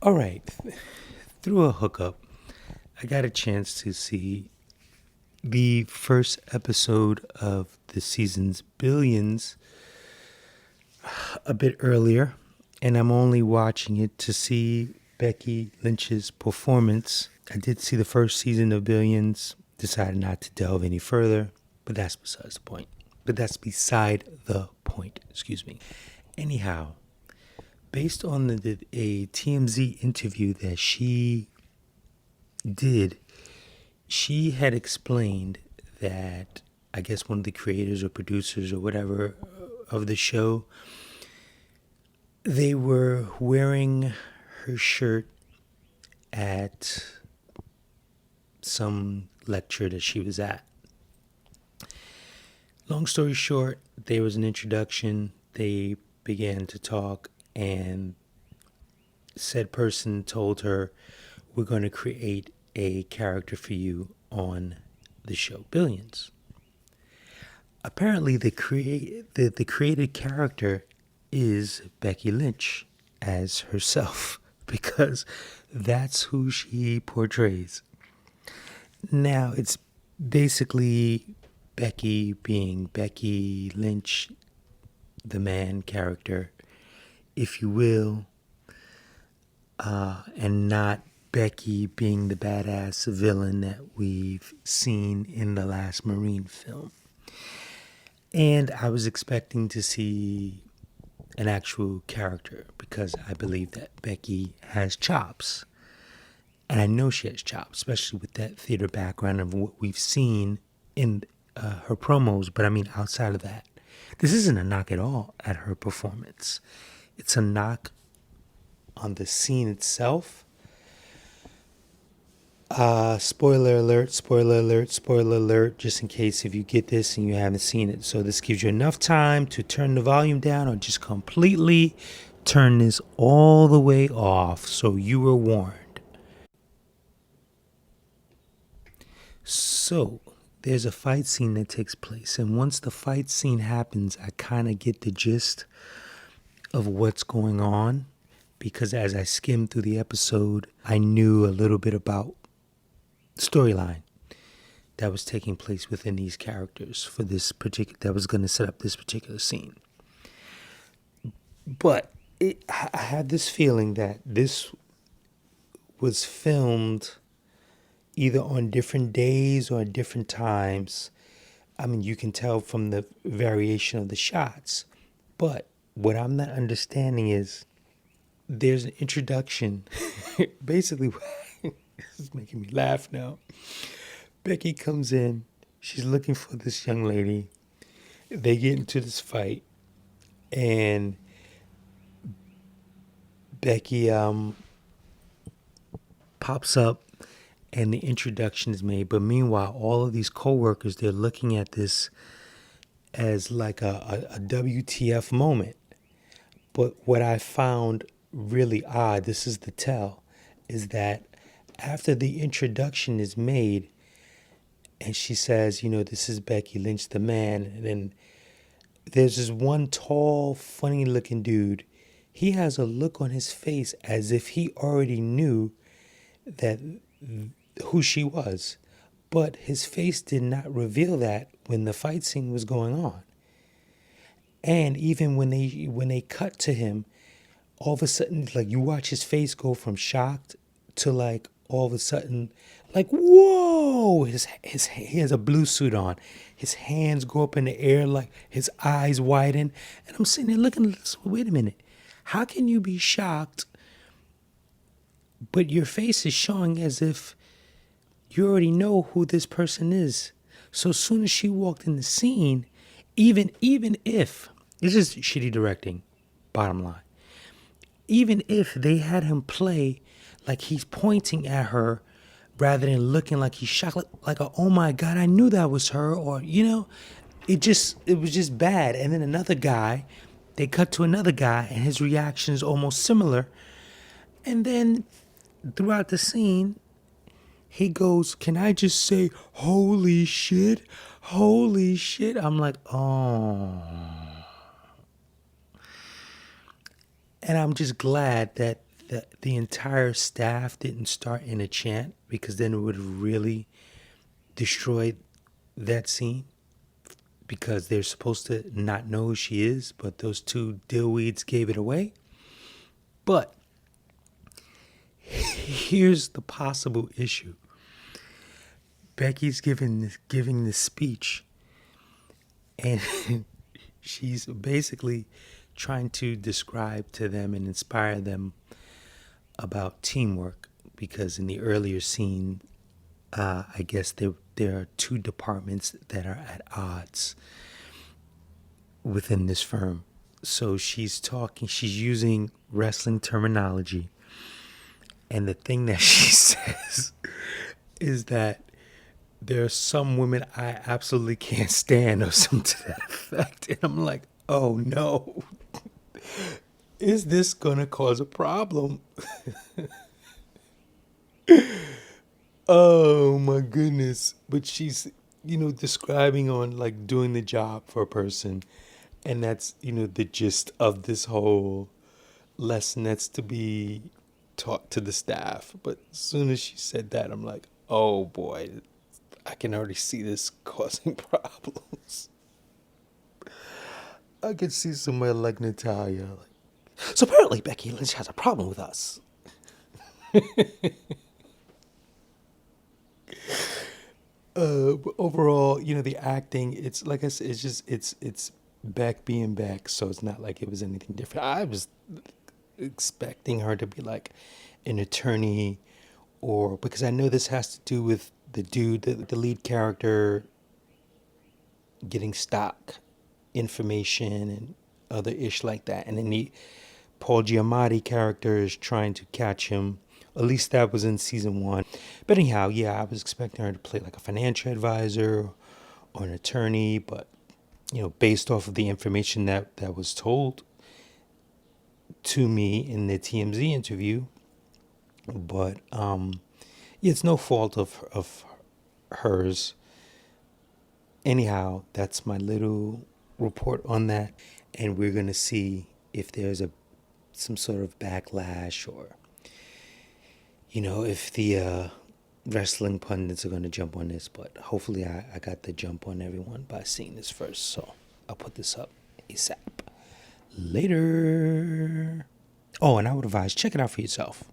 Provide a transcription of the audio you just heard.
All right. Through a hookup, I got a chance to see the first episode of the season's Billions a bit earlier, and I'm only watching it to see Becky Lynch's performance. I did see the first season of Billions, decided not to delve any further, but that's beside the point. Excuse me. Anyhow, based on a TMZ interview that she did, she had explained that I guess one of the creators or producers or whatever of the show, they were wearing her shirt at some lecture that she was at. Long story short, there was an introduction. They began to talk, and said person told her, "We're going to create a character for you on the show Billions." Apparently, the created character is Becky Lynch as herself, because that's who she portrays. Now, it's basically Becky being Becky Lynch, the man character, if you will, and not Becky being the badass villain that we've seen in the last Marine film. And I was expecting to see an actual character because I believe that Becky has chops. And I know she has chops, especially with that theater background of what we've seen in her promos. But I mean, outside of that, this isn't a knock at all at her performance. It's a knock on the scene itself. Spoiler alert, just in case if you get this and you haven't seen it. So this gives you enough time to turn the volume down or just completely turn this all the way off so you were warned. So there's a fight scene that takes place, and once the fight scene happens, I kind of get the gist of what's going on, because as I skimmed through the episode, I knew a little bit about storyline that was taking place within these characters for this particular, that was going to set up this particular scene. But I had this feeling that this was filmed either on different days or at different times. I mean, you can tell from the variation of the shots. But what I'm not understanding is there's an introduction. Basically, this is making me laugh now. Becky comes in. She's looking for this young lady. They get into this fight. And Becky pops up and the introduction is made. But meanwhile, all of these co-workers, they're looking at this as like a WTF moment. But what I found really odd, this is the tell, is that after the introduction is made and she says, this is Becky Lynch, the man, and then there's this one tall, funny looking dude. He has a look on his face as if he already knew that who she was, but his face did not reveal that when the fight scene was going on. And even when they cut to him, all of a sudden, like, you watch his face go from shocked to like all of a sudden, like, whoa! He has a blue suit on. His hands go up in the air, like his eyes widen, and I'm sitting there looking at this. Wait a minute, how can you be shocked, but your face is showing as if you already know who this person is? So as soon as she walked in the scene, even if this is shitty directing, bottom line. Even if they had him play like he's pointing at her rather than looking like he's shocked, like oh my God, I knew that was her, or, it was just bad. And then another guy, they cut to another guy and his reaction is almost similar. And then throughout the scene, he goes, "Can I just say, holy shit, holy shit?" I'm like, oh. And I'm just glad that the entire staff didn't start in a chant, because then it would have really destroyed that scene, because they're supposed to not know who she is, but those two dillweeds gave it away. But here's the possible issue. Becky's giving this speech, and she's basically trying to describe to them and inspire them about teamwork, because in the earlier scene, I guess there are two departments that are at odds within this firm. So she's using wrestling terminology, and the thing that she says is that there are some women I absolutely can't stand, or something to that effect. And I'm like, oh no, is this gonna cause a problem? Oh my goodness. But she's, describing on like doing the job for a person. And that's, the gist of this whole lesson that's to be taught to the staff. But as soon as she said that, I'm like, oh boy, I can already see this causing problems. I could see somebody like Natalia. So apparently Becky Lynch has a problem with us. But overall, the acting, it's like I said, it's Beck being Beck, so it's not like it was anything different. I was expecting her to be like an attorney, or because I know this has to do with the dude, the lead character, getting stock information and other ish like that, and then the Paul Giamatti character is trying to catch him. At least that was in season 1. But anyhow, yeah, I was expecting her to play like a financial advisor or an attorney, but based off of the information that was told to me in the TMZ interview. But yeah, it's no fault of hers. Anyhow, that's my little report on that, and we're gonna see if there's some sort of backlash, or if the wrestling pundits are going to jump on this. But hopefully I got the jump on everyone by seeing this first, so I'll put this up ASAP. Later. Oh, and I would advise, check it out for yourself.